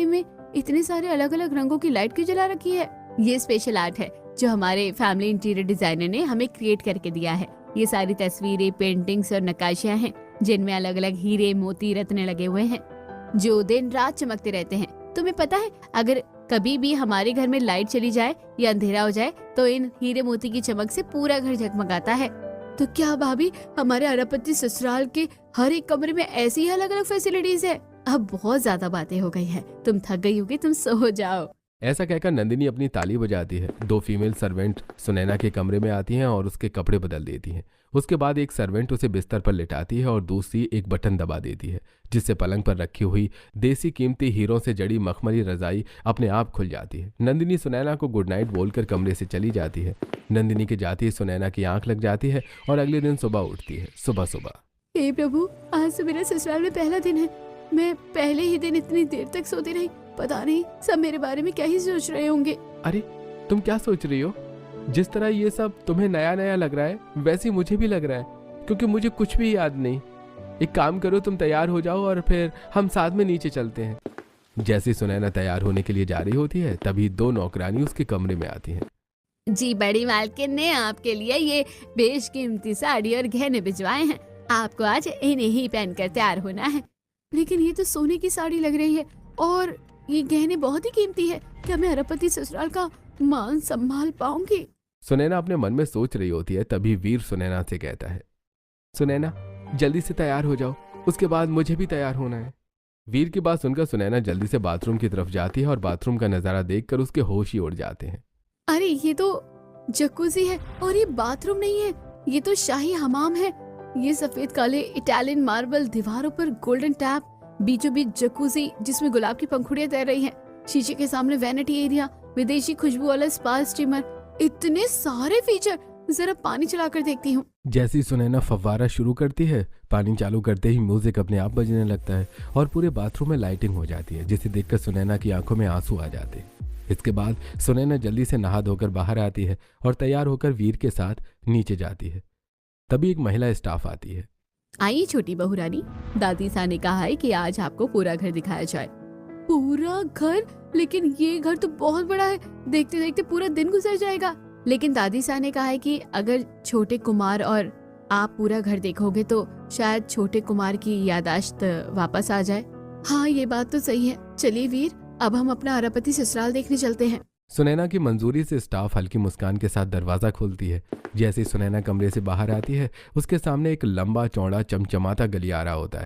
अलमारी में इतने सारे अलग अलग रंगों की लाइट क्यों जला रखी है? ये स्पेशल आर्ट है जो हमारे फैमिली इंटीरियर डिजाइनर ने हमें क्रिएट करके दिया है। ये सारी तस्वीरें, पेंटिंग्स और नक्काशियां हैं जिनमें अलग अलग हीरे, मोती, रत्न लगे हुए हैं जो दिन रात चमकते रहते हैं। तुम्हें पता है, अगर कभी भी हमारे घर में लाइट चली जाए या अंधेरा हो जाए तो इन हीरे मोती की चमक से पूरा घर जगमगाता है। तो क्या भाभी, हमारे अरबपति ससुराल के हर एक कमरे में ऐसी ही अलग अलग फैसिलिटीज है? अब बहुत ज्यादा बातें हो गई हैं, तुम थक गई होगी, तुम सो जाओ। ऐसा कहकर नंदिनी अपनी ताली बजाती है। 2 फीमेल सर्वेंट सुनैना के कमरे में आती हैं और उसके कपड़े बदल देती हैं। उसके बाद एक सर्वेंट उसे बिस्तर पर लिटाती है और दूसरी एक बटन दबा देती है, जिससे पलंग पर रखी हुई देसी कीमती हीरों से जड़ी मखमली रजाई अपने आप खुल जाती है। नंदिनी सुनैना को गुड नाइट बोलकर कमरे से चली जाती है। नंदिनी के जाती ही सुनैना की आंख लग जाती है और अगले दिन सुबह उठती है। सुबह सुबह, हे प्रभु, आज तो मेरा ससुराल में पहला दिन है। मैं पहले ही दिन इतनी देर तक सोती रही। पता नहीं सब मेरे बारे में क्या ही सोच रहे होंगे। अरे तुम क्या सोच रही हो? जिस तरह ये सब तुम्हें नया नया लग रहा है वैसे ही मुझे भी लग रहा है, क्योंकि मुझे कुछ भी याद नहीं। एक काम करो, तुम तैयार हो जाओ और फिर हम साथ में नीचे चलते हैं। जैसे सुनैना तैयार होने के लिए जा रही होती है तभी 2 नौकरानी उसके कमरे में आती हैं। जी, बड़ी मालकिन ने आपके लिए ये बेशकीमती साड़ी और गहने भिजवाए हैं। आपको आज इन्हें ही पहनकर तैयार होना है। लेकिन ये तो सोने की साड़ी लग रही है और ये गहने बहुत ही कीमती है। क्या मैं अरबपति ससुराल का मान संभाल पाऊंगी? सुनैना अपने मन में सोच रही होती है तभी वीर सुनैना से कहता है, सुनैना जल्दी से तैयार हो जाओ, उसके बाद मुझे भी तैयार होना है। वीर की बात सुनकर सुनैना जल्दी से बाथरूम की तरफ जाती है और बाथरूम का नजारा देखकर उसके होश ही उड़ जाते हैं। अरे ये तो जकूजी है और ये बाथरूम नहीं है, ये तो शाही हमाम है। ये सफेद काले इटालियन मार्बल, दीवारों पर गोल्डन टैप, बीचों बीच जकूजी जिसमें गुलाब की पंखुड़ियां तैर रही हैं, शीशे के सामने वैनिटी एरिया, विदेशी खुशबू वाला स्पा स्टीमर, इतने सारे फीचर। जरा पानी चलाकर देखती हूँ। जैसी सुनैना फव्वारा शुरू करती है, पानी चालू करते ही म्यूजिक अपने आप बजने लगता है और पूरे बाथरूम में लाइटिंग हो जाती है, जिसे देखकर सुनैना की आंखों में आंसू आ जाते हैं। इसके बाद सुनैना जल्दी से नहा धोकर बाहर आती है और तैयार होकर वीर के साथ नीचे जाती है। तभी एक महिला स्टाफ आती है। आइए छोटी बहू रानी, दादी सा ने कहा है कि आज आपको पूरा घर दिखाया जाए। पूरा घर? लेकिन ये घर तो बहुत बड़ा है, देखते देखते पूरा दिन गुजर जाएगा। लेकिन दादी सा ने कहा है कि अगर छोटे कुमार और आप पूरा घर देखोगे तो शायद छोटे कुमार की यादाश्त वापस आ जाए। हाँ, ये बात तो सही है। चलिए वीर, अब हम अपना अरबपति ससुराल देखने चलते हैं। सुनैना की मंजूरी से स्टाफ हल्की मुस्कान के साथ दरवाजा खोलती है। जैसे ही सुनैना कमरे से बाहर आती है उसके सामने एक लंबा चौड़ा चमचमाता गलियारा होता है।